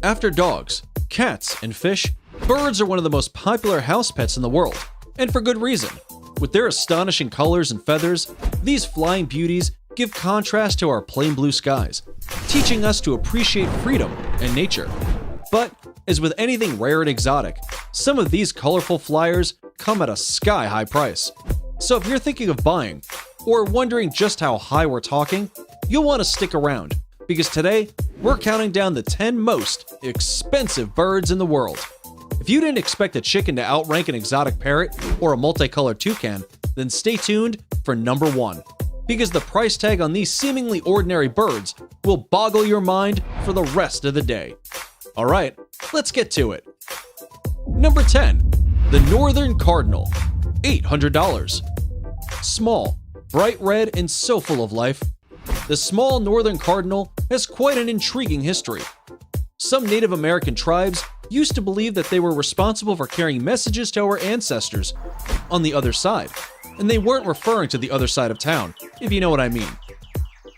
After dogs, cats, and fish, birds are one of the most popular house pets in the world, and for good reason. With their astonishing colors and feathers, these flying beauties give contrast to our plain blue skies, teaching us to appreciate freedom and nature. But, as with anything rare and exotic, some of these colorful flyers come at a sky-high price. So if you're thinking of buying, or wondering just how high we're talking, you'll want to stick around, because today, we're counting down the 10 most expensive birds in the world. If you didn't expect a chicken to outrank an exotic parrot or a multicolored toucan, then stay tuned for number 1, because the price tag on these seemingly ordinary birds will boggle your mind for the rest of the day. Alright, let's get to it. Number 10. The Northern Cardinal, $800. Small, bright red, and so full of life, the small Northern Cardinal has quite an intriguing history. Some Native American tribes used to believe that they were responsible for carrying messages to our ancestors on the other side, and they weren't referring to the other side of town, if you know what I mean.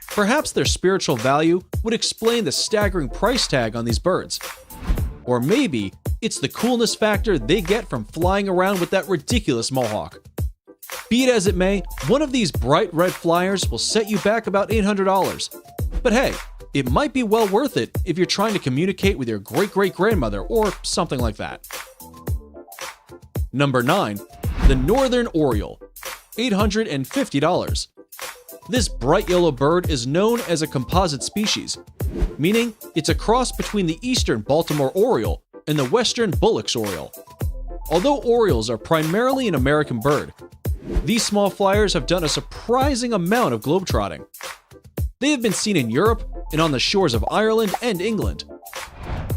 Perhaps their spiritual value would explain the staggering price tag on these birds. Or maybe it's the coolness factor they get from flying around with that ridiculous mohawk. Be it as it may, one of these bright red flyers will set you back about $800. But hey, it might be well worth it if you're trying to communicate with your great-great-grandmother or something like that. Number 9. The Northern Oriole, $850. This bright yellow bird is known as a composite species, meaning it's a cross between the eastern Baltimore Oriole and the western Bullock's Oriole. Although orioles are primarily an American bird, these small flyers have done a surprising amount of globetrotting. They have been seen in Europe and on the shores of Ireland and England.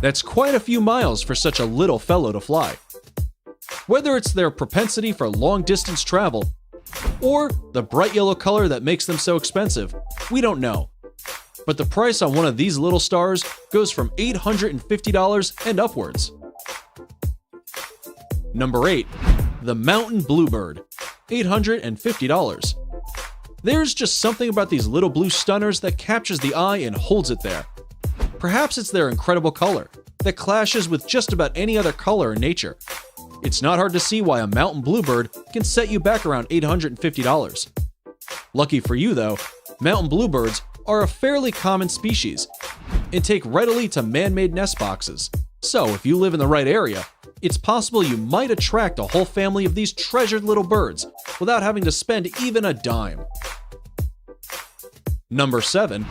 That's quite a few miles for such a little fellow to fly. Whether it's their propensity for long-distance travel, or the bright yellow color that makes them so expensive, we don't know. But the price on one of these little stars goes from $850 and upwards. Number 8. The Mountain Bluebird, $850. There's just something about these little blue stunners that captures the eye and holds it there. Perhaps it's their incredible color that clashes with just about any other color in nature. It's not hard to see why a mountain bluebird can set you back around $850. Lucky for you though, mountain bluebirds are a fairly common species and take readily to man-made nest boxes. So if you live in the right area, it's possible you might attract a whole family of these treasured little birds without having to spend even a dime. Number 7.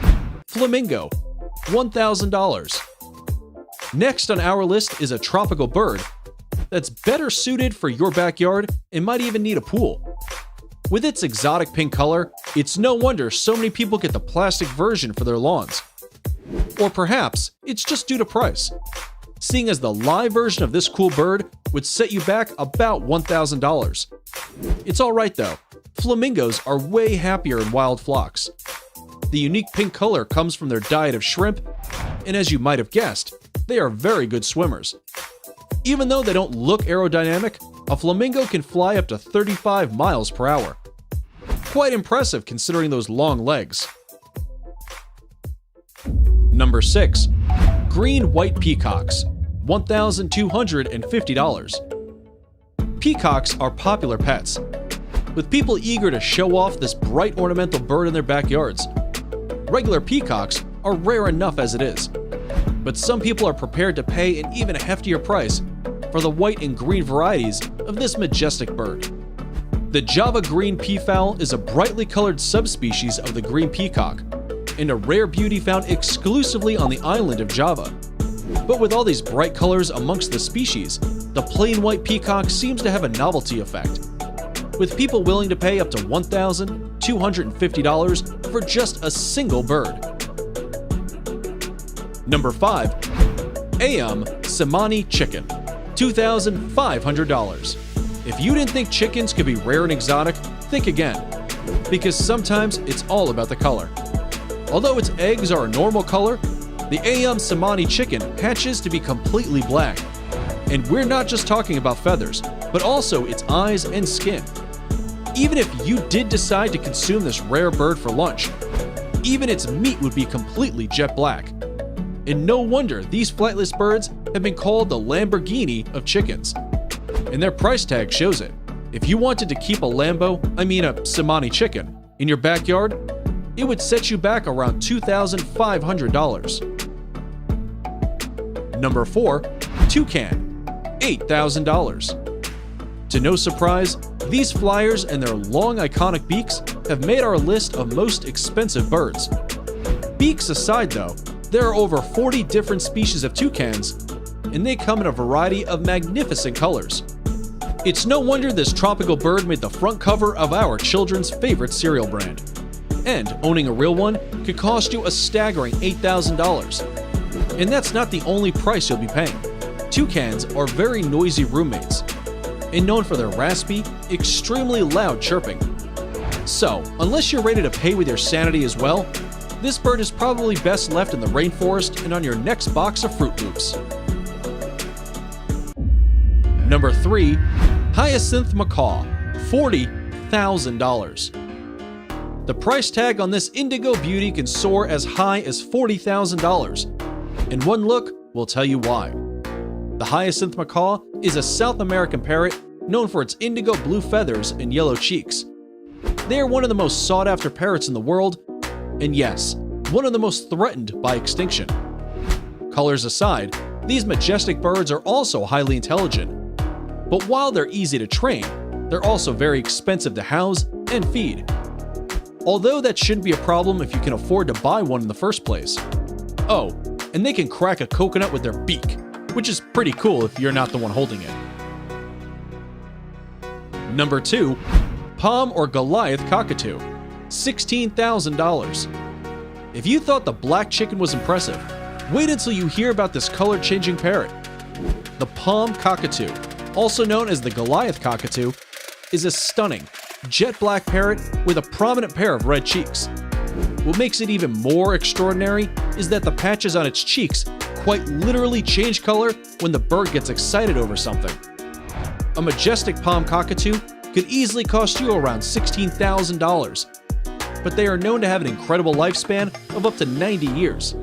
Flamingo, $1,000. Next on our list is a tropical bird that's better suited for your backyard and might even need a pool. With its exotic pink color, it's no wonder so many people get the plastic version for their lawns. Or perhaps it's just due to price, seeing as the live version of this cool bird would set you back about $1,000. It's alright though, flamingos are way happier in wild flocks. The unique pink color comes from their diet of shrimp, and as you might have guessed, they are very good swimmers. Even though they don't look aerodynamic, a flamingo can fly up to 35 miles per hour. Quite impressive considering those long legs. Number 6. Green-white peacocks, $1,250. Peacocks are popular pets, with people eager to show off this bright ornamental bird in their backyards. Regular peacocks are rare enough as it is, but some people are prepared to pay an even heftier price for the white and green varieties of this majestic bird. The Java green peafowl is a brightly colored subspecies of the green peacock, and a rare beauty found exclusively on the island of Java. But with all these bright colors amongst the species, the plain white peacock seems to have a novelty effect, with people willing to pay up to $1,250 for just a single bird. Number 5. Ayam Cemani Chicken, $2,500. If you didn't think chickens could be rare and exotic, think again, because sometimes it's all about the color. Although its eggs are a normal color, the Ayam Cemani chicken hatches to be completely black. And we're not just talking about feathers, but also its eyes and skin. Even if you did decide to consume this rare bird for lunch, even its meat would be completely jet black. And no wonder these flightless birds have been called the Lamborghini of chickens. And their price tag shows it. If you wanted to keep a Cemani chicken, in your backyard, it would set you back around $2,500. Number 4. Toucan, $8,000. To no surprise, these flyers and their long iconic beaks have made our list of most expensive birds. Beaks aside though, there are over 40 different species of toucans, and they come in a variety of magnificent colors. It's no wonder this tropical bird made the front cover of our children's favorite cereal brand. And owning a real one could cost you a staggering $8,000. And that's not the only price you'll be paying. Toucans are very noisy roommates, and known for their raspy, extremely loud chirping. So, unless you're ready to pay with your sanity as well, this bird is probably best left in the rainforest and on your next box of Fruit Loops. Number 3. Hyacinth macaw, $40,000. The price tag on this indigo beauty can soar as high as $40,000, and one look will tell you why. The hyacinth macaw is a South American parrot known for its indigo blue feathers and yellow cheeks. They are one of the most sought-after parrots in the world, and yes, one of the most threatened by extinction. Colors aside, these majestic birds are also highly intelligent. But while they're easy to train, they're also very expensive to house and feed. Although that shouldn't be a problem if you can afford to buy one in the first place. Oh, and they can crack a coconut with their beak, which is pretty cool if you're not the one holding it. Number 2. Palm or Goliath cockatoo, $16,000. If you thought the black chicken was impressive, wait until you hear about this color-changing parrot. The palm cockatoo, also known as the Goliath cockatoo, is a stunning, jet black parrot with a prominent pair of red cheeks. What makes it even more extraordinary is that the patches on its cheeks quite literally change color when the bird gets excited over something. A majestic palm cockatoo could easily cost you around $16,000, but they are known to have an incredible lifespan of up to 90 years.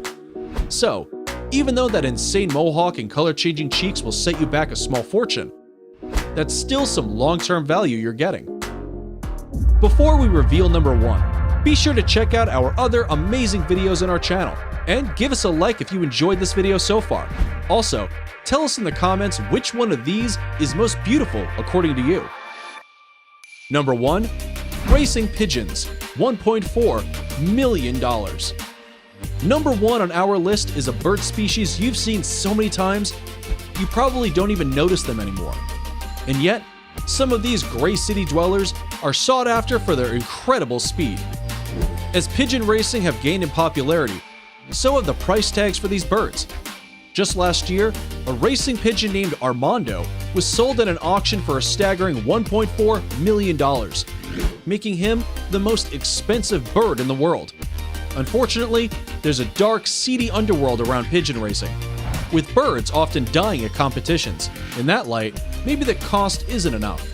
So, even though that insane mohawk and color-changing cheeks will set you back a small fortune, that's still some long-term value you're getting. Before we reveal number 1, be sure to check out our other amazing videos on our channel, and give us a like if you enjoyed this video so far. Also, tell us in the comments which one of these is most beautiful according to you. Number 1. Racing pigeons, $1.4 million. Number 1 on our list is a bird species you've seen so many times, you probably don't even notice them anymore. And yet, some of these gray city dwellers are sought after for their incredible speed. As pigeon racing have gained in popularity, so have the price tags for these birds. Just last year, a racing pigeon named Armando was sold at an auction for a staggering $1.4 million, making him the most expensive bird in the world. Unfortunately, there's a dark, seedy underworld around pigeon racing, with birds often dying at competitions. In that light, maybe the cost isn't enough.